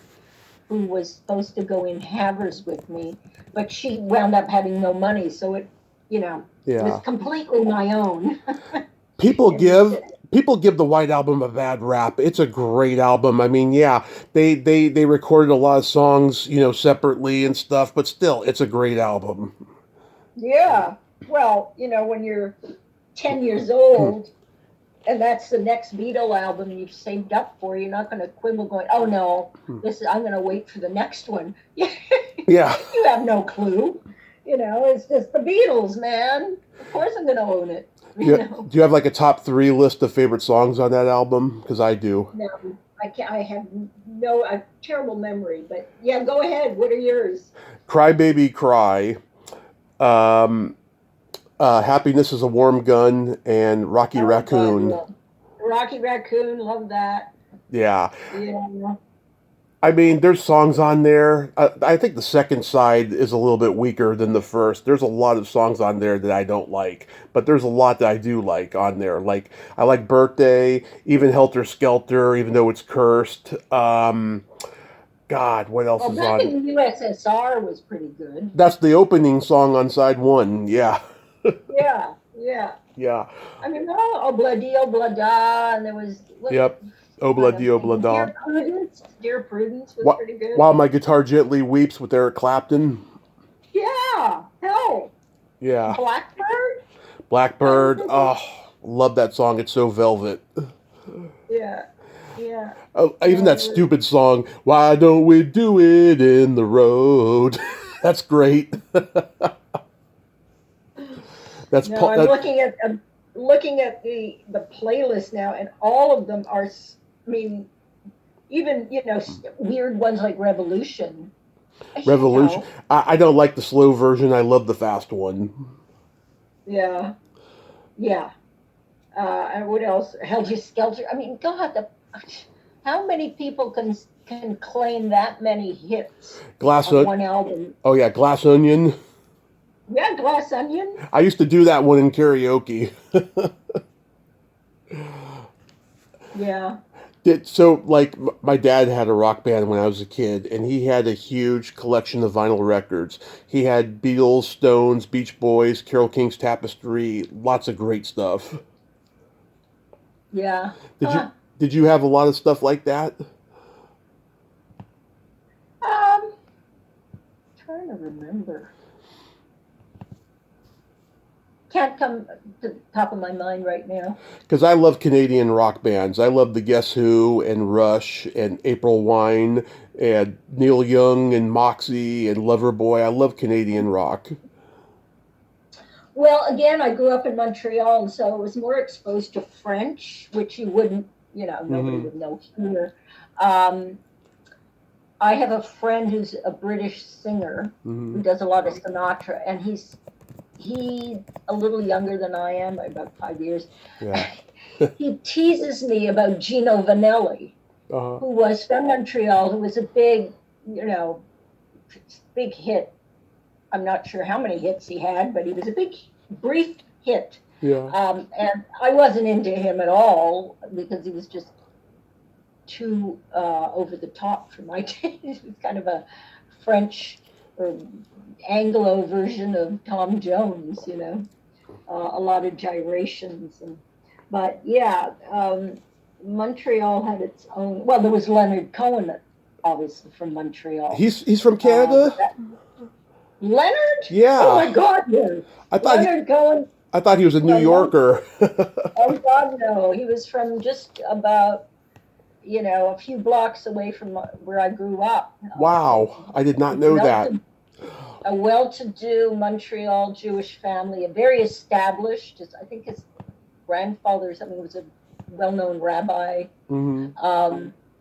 who was supposed to go in Havers with me, but she wound up having no money, so it, you know, was Yeah. completely my own. People And give people give the White Album a bad rap. It's a great album. I mean, yeah, they recorded a lot of songs, separately and stuff, but still, it's a great album. yeah, well, you know, when you're 10 years old and that's the next Beatle album you've saved up for, you're not going to quibble going, oh no, I'm going to wait for the next one. You Yeah. have no clue. You know, it's just the Beatles, man. Of course I'm going to own it. You Yeah. know, Do you have like a top three list of favorite songs on that album? Because I do. no, I can't, I have no, I have terrible memory, but yeah, go ahead. What are yours? Cry Baby Cry, um, Happiness is a Warm Gun, and Rocky Oh God, Raccoon. yeah. Rocky Raccoon, love that. Yeah. Yeah. I mean, there's songs on there. I think the second side is a little bit weaker than the first. There's a lot of songs on there that I don't like, but there's a lot that I do like on there. Like, I like Birthday, even Helter Skelter, even though it's cursed. God, what else Well, is back on? in the USSR was pretty good. That's the opening song on side one. Yeah. Yeah, yeah. Yeah. I mean, oh, blah, da, and there was, what, Yep. Obla God, di I'm obla thinking, da. Dear Prudence was Wh- pretty good. While my guitar gently weeps with Eric Clapton. Yeah, hell, Yeah. Blackbird? I'm Blackbird. thinking, Oh, love that song. It's so velvet. yeah, yeah. Oh, even No, that there was, stupid song. Why don't we do it in the road? That's great. That's no, Paul. I'm looking at the playlist now, and all of them are, I mean, even, weird ones like Revolution, you Revolution. know, I don't like the slow version. I love the fast one. yeah, yeah. And what else? Helter Skelter. I mean, God, how many people can claim that many hits Glass. on one album? Oh yeah, Glass Onion. Yeah, Glass Onion. I used to do that one in karaoke. Yeah, So, like, my dad had a rock band when I was a kid, and he had a huge collection of vinyl records. He had Beatles, Stones, Beach Boys, Carole King's Tapestry, lots of great stuff. yeah. Did you Huh. did you have a lot of stuff like that? Trying to remember. Can't come to the top of my mind right now. Because I love Canadian rock bands. I love the Guess Who and Rush and April Wine and Neil Young and Moxie and Loverboy. I love Canadian rock. Well, again, I grew up in Montreal, and so I was more exposed to French, which you wouldn't, nobody Hmm. would know here. Um, I have a friend who's a British singer Hmm. who does a lot of Sinatra, and he's a little younger than I am, by about 5 years. Yeah. He teases me about Gino Vanelli, Uh, who was from Montreal, who was a big, big hit. I'm not sure how many hits he had, but he was a big, brief hit. yeah. And I wasn't into him at all because he was just too over the top for my taste. He was kind of a French or Anglo version of Tom Jones, a lot of gyrations. But yeah, Montreal had its own. Well, there was Leonard Cohen, obviously from Montreal. He's from But Canada. Leonard? Oh Yeah. my God, yes. I thought he, Leonard Cohen I thought he was a New from Mon- Yorker. Oh God, no. He was from just about a few blocks away from where I grew up. Wow, I did not know Well that. to A well-to-do Montreal Jewish family, a very established. I think his grandfather or something was a well-known rabbi. Hmm.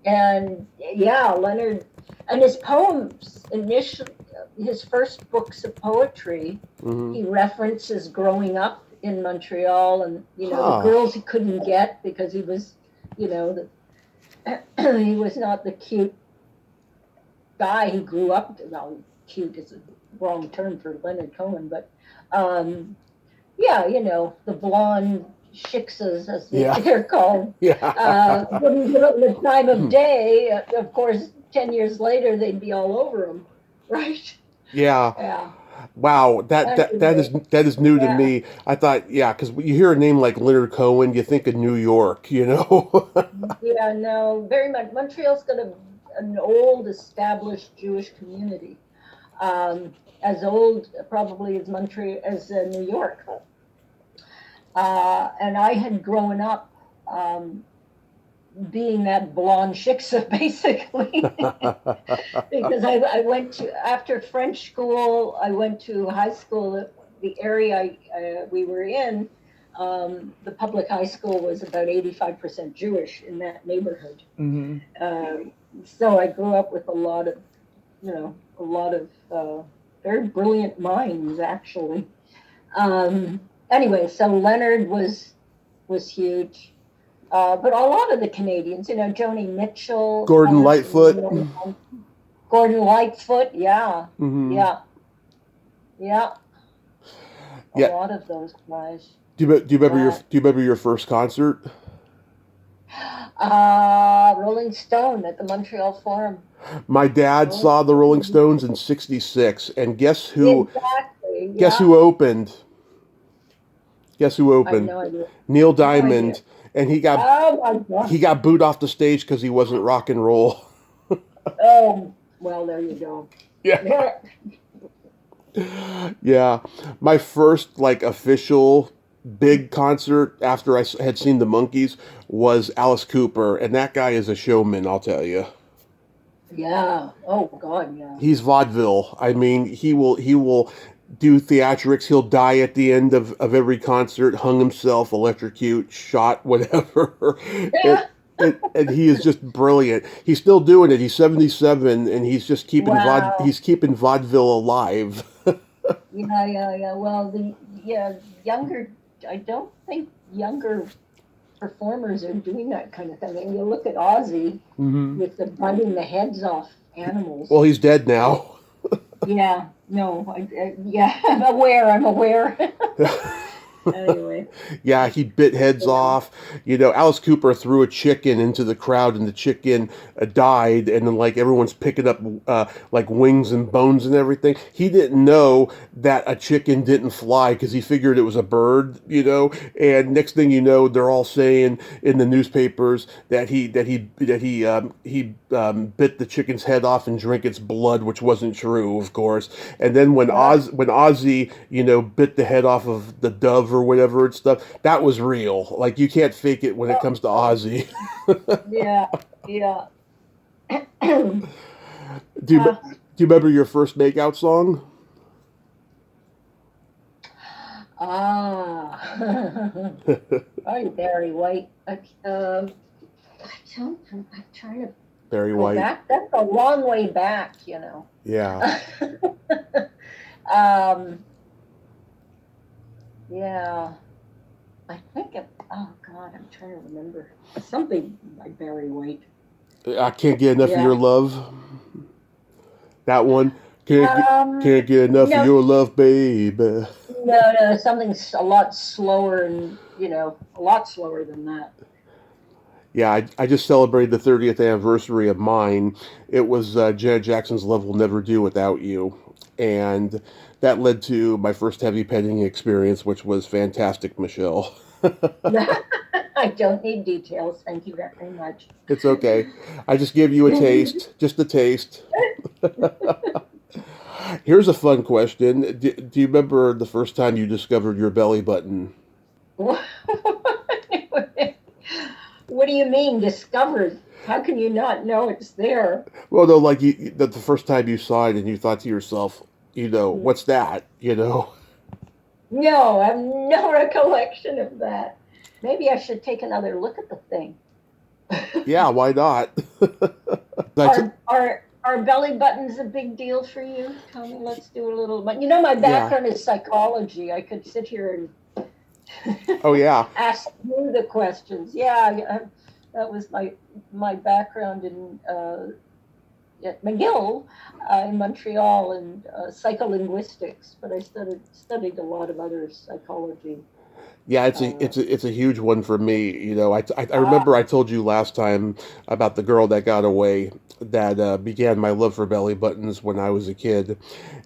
And yeah, Leonard and his poems initially, his first books of poetry, Hmm. he references growing up in Montreal and the Huh. girls he couldn't get because he was, the, he was not the cute guy he grew up. Well, cute is a wrong term for Leonard Cohen, but yeah, the blonde shiksas, as Yeah. they're called, Yeah. wouldn't give him the time of day. Of course, 10 years later, they'd be all over him, right? Yeah. Yeah. Wow. Anyway, That is new to yeah. me. I thought, yeah, because you hear a name like Leonard Cohen, you think of New York, you know. Yeah, no, very much. Montreal's got an old established Jewish community, as old probably as Montreal as New York. And I had grown up being that blonde shiksa, basically, because I went to after French school. I went to high school. The area we were in, the public high school was about 85% Jewish in that neighborhood. Hmm. Um, so I grew up with a lot of very brilliant minds, actually. Anyway, so Leonard was huge. But a lot of the Canadians, Joni Mitchell, Gordon obviously, Lightfoot. Gordon Lightfoot, yeah, Hmm. yeah, yeah, a Yeah. lot of those guys. Do you remember your first concert? Rolling Stone at the Montreal Forum. My dad Rolling saw the Rolling Stone. Stones in '66, and Exactly, guess yeah. who opened? Guess who I have opened? no idea. Neil No idea. Diamond, and Oh my God. he got booed off the stage because he wasn't rock and roll. Oh, well, there you go. Yeah. Yeah. Yeah, my first like official big concert after had seen the Monkees was Alice Cooper, and that guy is a showman, I'll tell you. Yeah. Oh God, yeah. He's vaudeville. I mean, he will do theatrics. He'll die at the end of every concert, hung himself, electrocute, shot, whatever. Yeah. And he is just brilliant. He's still doing it. He's 77, and he's just keeping Wow. he's keeping vaudeville alive. Yeah, yeah, yeah. Well, the yeah younger. I don't think younger performers are doing that kind of thing. And you look at Ozzy Hmm. with the biting the heads off animals. Well, he's dead now. Yeah. No. Yeah. I'm aware. I'm aware. Anyway. Yeah, he bit heads Yeah. off. You know, Alice Cooper threw a chicken into the crowd, and the chicken died. And then, like, everyone's picking up like wings and bones and everything. He didn't know that a chicken didn't fly because he figured it was a bird. You know, and next thing you know, they're all saying in the newspapers that he bit the chicken's head off and drank its blood, which wasn't true, of course. And then Yeah. When Ozzy, you know, bit the head off of the dove or whatever and stuff, that was real. Like, you can't fake it when it comes to Ozzy. Yeah. Yeah. Do you, uh, do you remember your first makeout song? ah. Probably Barry White. I don't. I'm trying to Barry go White. back. That's a long way back, you know. Yeah. um, yeah, I think. Oh God, I'm trying to remember something by Barry White. I can't get enough of Yeah. your love. That one. Can't get enough of No, your love, baby. no, something a lot slower, and a lot slower than that. Yeah, I just celebrated the 30th anniversary of mine. It was Janet Jackson's Love Will Never Do Without You. And that led to my first heavy petting experience, which was fantastic, Michelle. I don't need details. Thank you very much. It's okay. I just give you a taste, just a taste. Here's a fun question. Do you remember the first time you discovered your belly button? What do you mean discovered? How can you not know it's there? Well, no, like the first time you saw it and you thought to yourself, you know, what's that? You know? No, I have no recollection of that. Maybe I should take another look at the thing. Yeah, why not? Are belly buttons a big deal for you? Tell me, let's do a little. But my Yeah. background is psychology. I could sit here and Oh, yeah. ask you the questions. Yeah, that was my background in at McGill in Montreal in psycholinguistics. But I studied a lot of other psychology. Yeah, it's a huge one for me. You know, I remember I told you last time about the girl that got away that began my love for belly buttons when I was a kid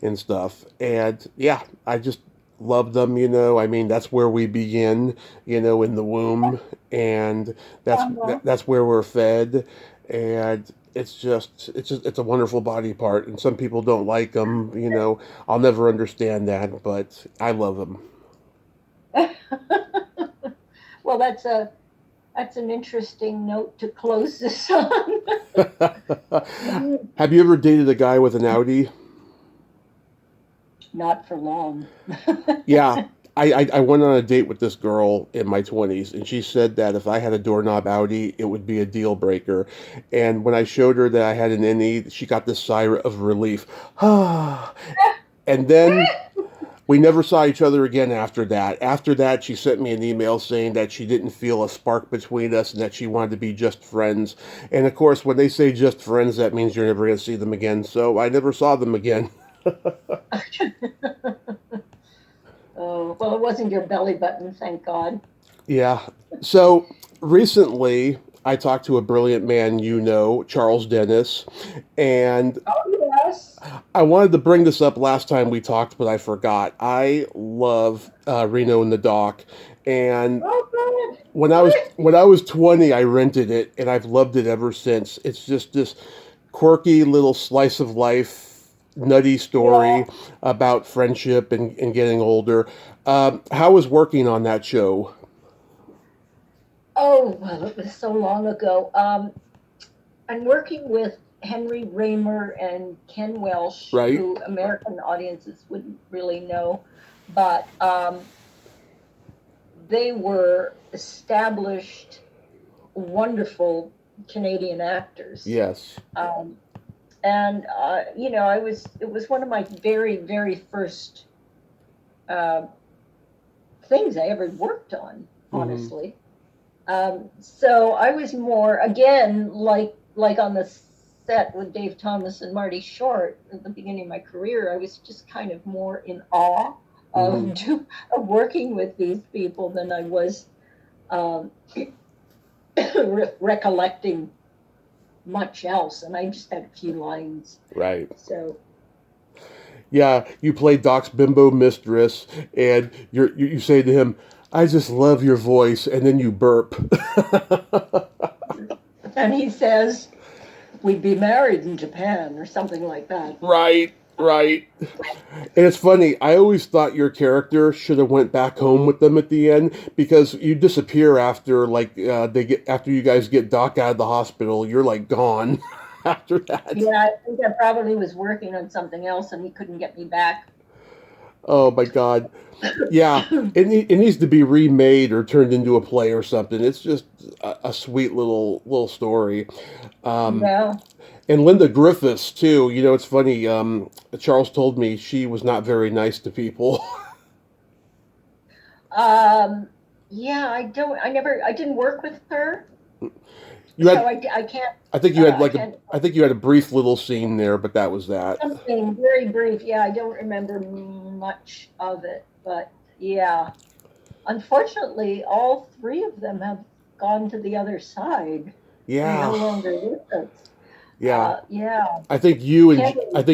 and stuff. And yeah, I just love them. You know, I mean, that's where we begin. You know, in the womb, and that's where we're fed, and it's a wonderful body part. And some people don't like them. You know, I'll never understand that, but I love them. Well, that's an interesting note to close this on. Have you ever dated a guy with an Audi? Not for long. Yeah, I went on a date with this girl in my 20s, and she said that if I had a doorknob Audi, it would be a deal breaker. And when I showed her that I had an innie, she got this sigh of relief. And then we never saw each other again after that. After that, she sent me an email saying that she didn't feel a spark between us and that she wanted to be just friends. And of course, when they say just friends, that means you're never going to see them again. So I never saw them again. Oh, well, it wasn't your belly button, thank God. Yeah. So recently, I talked to a brilliant man, you know, Charles Dennis, and Oh, Yes. I wanted to bring this up last time we talked, but I forgot. I love Reno in the Dock, and Oh, good. when I was 20, I rented it, and I've loved it ever since. It's just this quirky little slice of life, nutty Yeah. story about friendship and getting older. How was working on that show? Oh, well, it was so long ago. I'm working with Henry Raymer and Ken Welsh, Right? who American audiences wouldn't really know, but they were established, wonderful Canadian actors. Yes. Um, and it was one of my very, very first uh, things I ever worked on, Hmm. honestly. So I was more again like on the set with Dave Thomas and Marty Short at the beginning of my career. I was just kind of more in awe Hmm. of of working with these people than I was um, recollecting much else. And I just had a few lines. Right. So Yeah, you play Doc's bimbo mistress, and you say to him, "I just love your voice," and then you burp. and he says we'd be married in Japan or something like that. Right, right. And it's funny. I always thought your character should have went back home with them at the end because you disappear after after you guys get Doc out of the hospital. You're like gone after that. Yeah, I think I probably was working on something else and he couldn't get me back. Oh my God. Yeah, it needs to be remade or turned into a play or something. It's just a sweet little story. Um, Yeah. and Linda Griffiths too. You know, it's funny. Charles told me she was not very nice to people. Um, yeah, I didn't work with her, You so had, I can't, I think you had I like can't, I think you had a brief little scene there, but that was that. something very brief. Yeah, I don't remember much of it, but yeah. Unfortunately, all three of them have gone to the other side. They're no Yeah, longer with us. yeah. Yeah. I Ken, think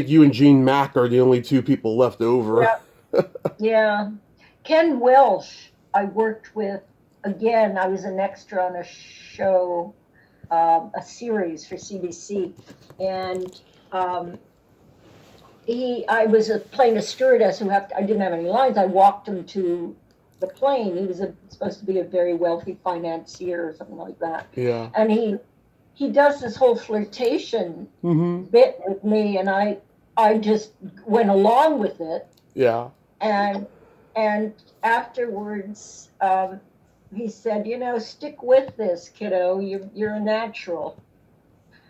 you and Gene Mack are the only two people left over. yeah, yeah. Ken Welsh, I worked with again. I was an extra on a show, a series for CBC, and um, I was playing a stewardess who I didn't have any lines. I walked him to the plane. He was supposed to be a very wealthy financier or something like that, Yeah. and he does this whole flirtation Mm-hmm. bit with me, and I just went along with it, Yeah. and and afterwards he said, stick with this, kiddo. You're a natural.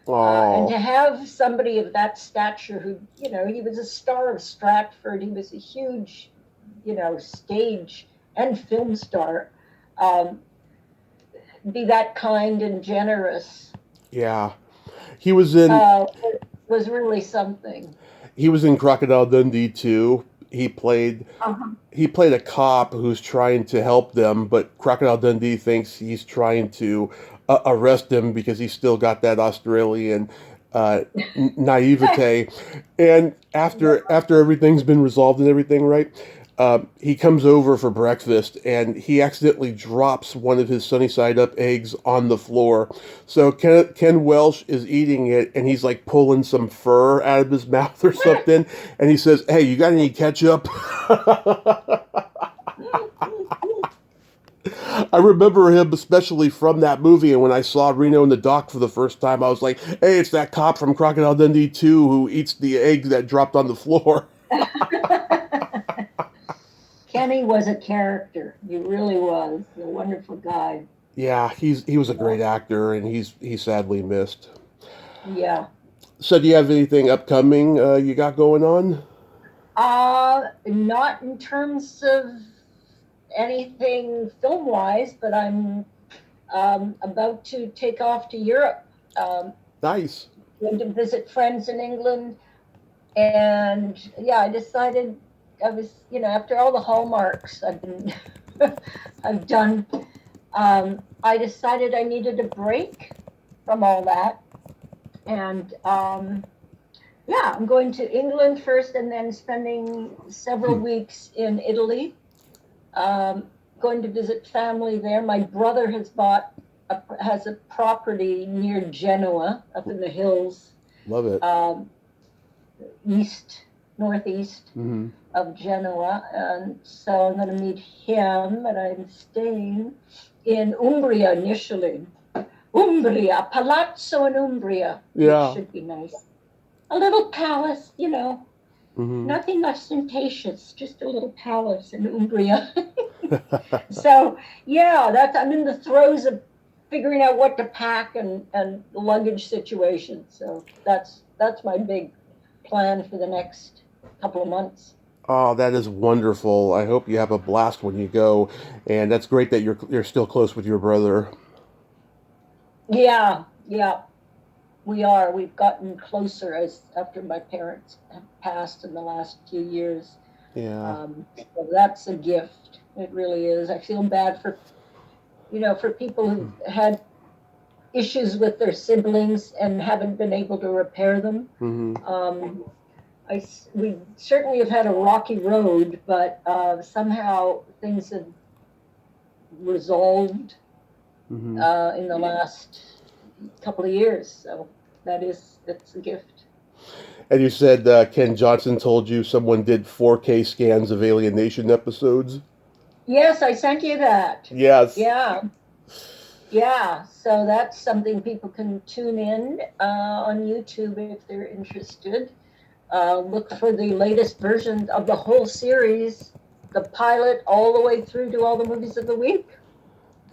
And Oh. to have somebody of that stature who, he was a star of Stratford, he was a huge, stage and film star, um, be that kind and generous Yeah. He was in uh, was really something. he was in Crocodile Dundee too. Uh-huh. He played a cop who's trying to help them, but Crocodile Dundee thinks he's trying to arrest him because he's still got that Australian uh, naivete. And after everything's been resolved and everything, right? He comes over for breakfast and he accidentally drops one of his sunny side up eggs on the floor. So Ken Welsh is eating it and he's like pulling some fur out of his mouth or something. And he says, "Hey, you got any ketchup?" I remember him especially from that movie, and when I saw Reno in the Dock for the first time, I was like, "Hey, it's that cop from Crocodile Dundee 2 who eats the egg that dropped on the floor." Kenny was a character. He really was a wonderful guy. Yeah, he was a great actor, and he's sadly missed. Yeah. So, do you have anything upcoming you got going on? Not in terms of anything film wise, but I'm about to take off to Europe. Um, Nice. Going to visit friends in England, and yeah, I decided I was, after all the hallmarks I've been, I've done, I decided I needed a break from all that, and Yeah, I'm going to England first and then spending several weeks in Italy. Um, Going to visit family there. My brother has a property near Genoa, up in the hills, Love it. um, northeast Mm-hmm. of Genoa, and so I'm going to meet him. And I'm staying in Umbria initially. Umbria, Palazzo in Umbria, which Yeah. should be nice. A little palace, Mm-hmm. nothing ostentatious, just a little palace in Umbria. So yeah, I'm in the throes of figuring out what to pack and luggage situation. So that's my big plan for the next couple of months. Oh, that is wonderful. I hope you have a blast when you go, and that's great that you're still close with your brother. Yeah, yeah, we are. We've gotten closer as after my parents have passed in the last few years. Yeah. So that's a gift. It really is. I feel bad for people who've had issues with their siblings and haven't been able to repair them. Mm-hmm. We certainly have had a rocky road, but somehow things have resolved Mm-hmm. in the last couple of years. So it's a gift. And you said Ken Johnson told you someone did 4K scans of Alien Nation episodes? Yes, I sent you that. Yes. Yeah. Yeah, so that's something people can tune in on YouTube if they're interested. Look for the latest version of the whole series, the pilot, all the way through to all the movies of the week.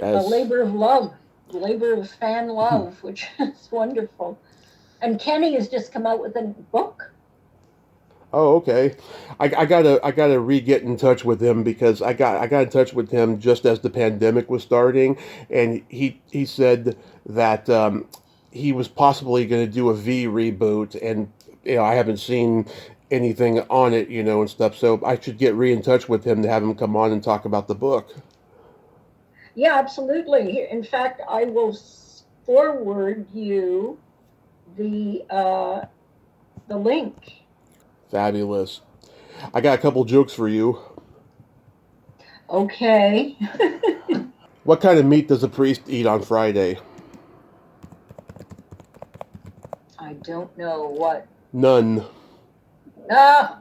A Yes. labor of love, labor of fan love, which is wonderful. And Kenny has just come out with a book. Oh, okay. I gotta re-get in touch with him because I got in touch with him just as the pandemic was starting, and he said that he was possibly going to do a V reboot, and I haven't seen anything on it, and stuff. So I should get in touch with him to have him come on and talk about the book. Yeah, absolutely. In fact, I will forward you the link. Fabulous. I got a couple jokes for you. Okay. What kind of meat does a priest eat on Friday? I don't know what. None. Ah,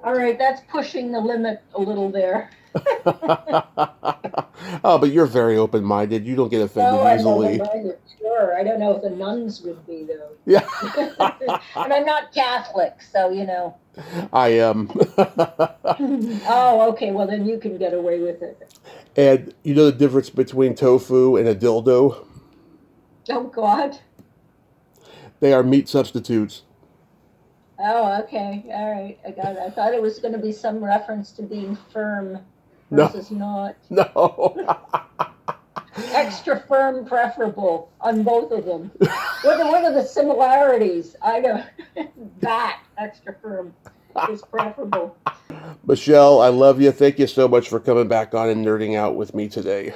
all right, that's pushing the limit a little there. Oh, but you're very open-minded. You don't get offended Oh, I'm easily. open-minded, sure. I don't know if the nuns would be, though. Yeah, And I'm not Catholic, so. I am. Oh, okay, well, then you can get away with it. And you know the difference between tofu and a dildo? Oh, God. They are meat substitutes. Oh, okay, all right, I got it. I thought it was going to be some reference to being firm No, versus not. no. Extra firm preferable on both of them. What are the similarities? I don't. That extra firm is preferable. Michelle, I love you. Thank you so much for coming back on and nerding out with me today.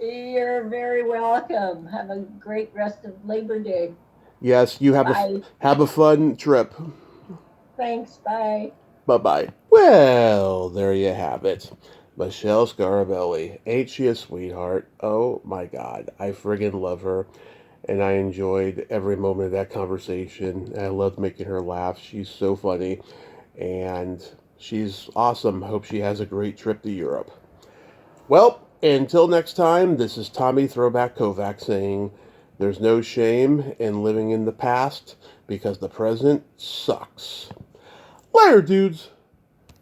You're very welcome. Have a great rest of Labor Day. Yes, you Bye. have a fun trip. Thanks. Bye. Bye-bye. Well, there you have it. Michele Scarabelli. Ain't she a sweetheart? Oh my God. I friggin' love her. And I enjoyed every moment of that conversation. I loved making her laugh. She's so funny. And she's awesome. Hope she has a great trip to Europe. Well, until next time, this is Tommy Throwback Kovac saying there's no shame in living in the past because the present sucks. Later, dudes.